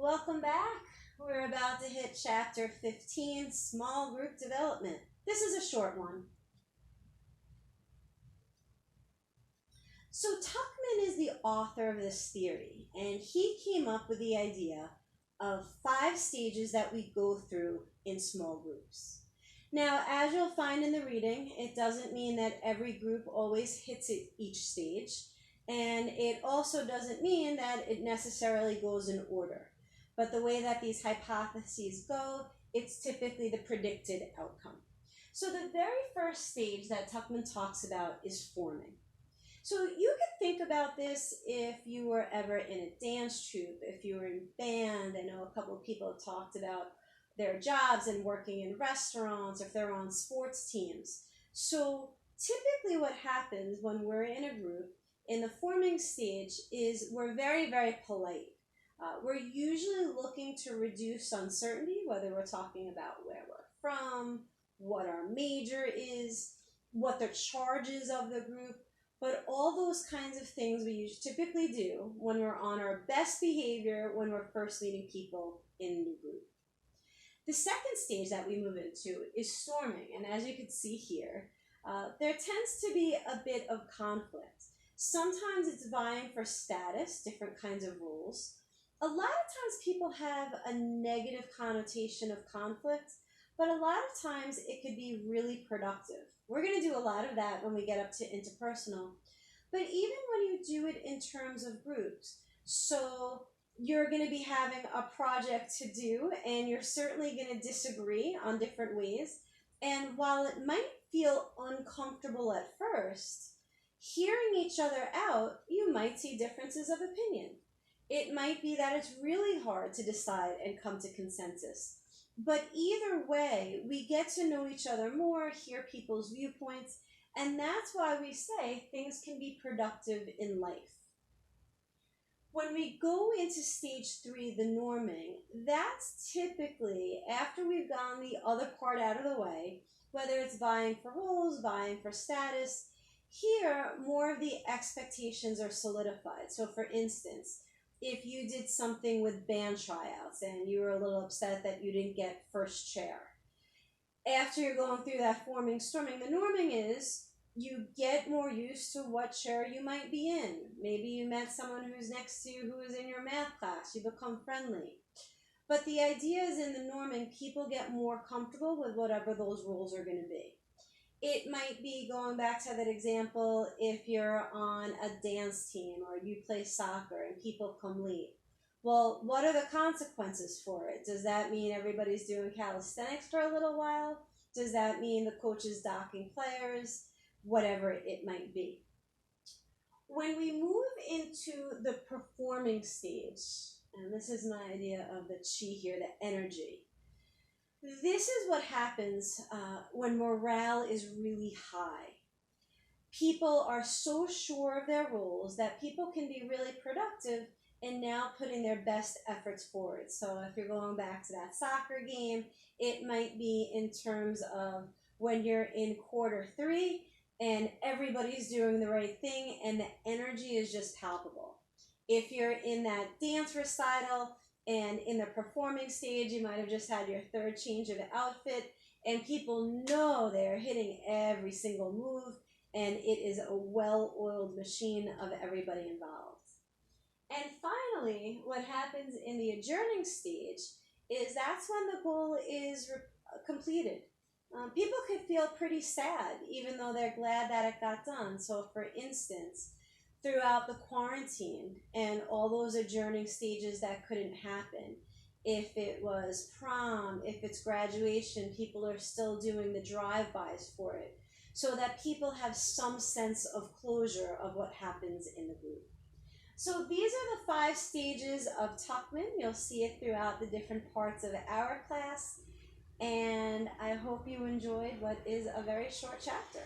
welcome back. We're about to hit chapter 15, small group development. This is a short one. So Tuckman is the author of this theory, and he came up with the idea of 5 stages that we go through in small groups. Now, as you'll find in the reading, it doesn't mean that every group always hits it each stage, and it also doesn't mean that it necessarily goes in order. But the way that these hypotheses go, it's typically the predicted outcome. So the very first stage that Tuckman talks about is forming. So you could think about this if you were ever in a dance troupe, if you were in band. I know a couple of people have talked about their jobs and working in restaurants, if they're on sports teams. So typically what happens when we're in a group in the forming stage is we're very, very polite. We're usually looking to reduce uncertainty, whether we're talking about where we're from, what our major is, what the charge is of the group, but all those kinds of things we typically do when we're on our best behavior when we're first meeting people in a new group. The second stage that we move into is storming, and as you can see here, there tends to be a bit of conflict. Sometimes it's vying for status, different kinds of roles. A lot of times people have a negative connotation of conflict, but a lot of times it could be really productive. We're going to do a lot of that when we get up to interpersonal, but even when you do it in terms of groups, so you're going to be having a project to do and you're certainly going to disagree on different ways, and while it might feel uncomfortable at first, hearing each other out, you might see differences of opinion. It might be that it's really hard to decide and come to consensus. But either way, we get to know each other more, hear people's viewpoints, and that's why we say things can be productive in life. When we go into stage 3, the norming, that's typically after we've gotten the other part out of the way, whether it's vying for roles, vying for status. Here, more of the expectations are solidified. So for instance, if you did something with band tryouts and you were a little upset that you didn't get first chair, after you're going through that forming, storming, the norming is you get more used to what chair you might be in. Maybe you met someone who's next to you who is in your math class. You become friendly. But the idea is in the norming, people get more comfortable with whatever those roles are going to be. It might be, going back to that example, if you're on a dance team or you play soccer and people come late. Well, what are the consequences for it? Does that mean everybody's doing calisthenics for a little while? Does that mean the coach is docking players? Whatever it might be. When we move into the performing stage, and this is my idea of the chi here, the energy. This is what happens when morale is really high. People are so sure of their roles that people can be really productive and now putting their best efforts forward. So if you're going back to that soccer game, it might be in terms of when you're in quarter 3 and everybody's doing the right thing and the energy is just palpable. If you're in that dance recital, and in the performing stage, you might have just had your 3rd change of outfit, and people know they're hitting every single move, and it is a well-oiled machine of everybody involved. And finally, what happens in the adjourning stage is that's when the goal is completed. People can feel pretty sad, even though they're glad that it got done. So for instance, throughout the quarantine and all those adjourning stages that couldn't happen. If it was prom, if it's graduation, people are still doing the drive-bys for it, so that people have some sense of closure of what happens in the group. So these are the 5 stages of Tuckman. You'll see it throughout the different parts of our class, and I hope you enjoyed what is a very short chapter.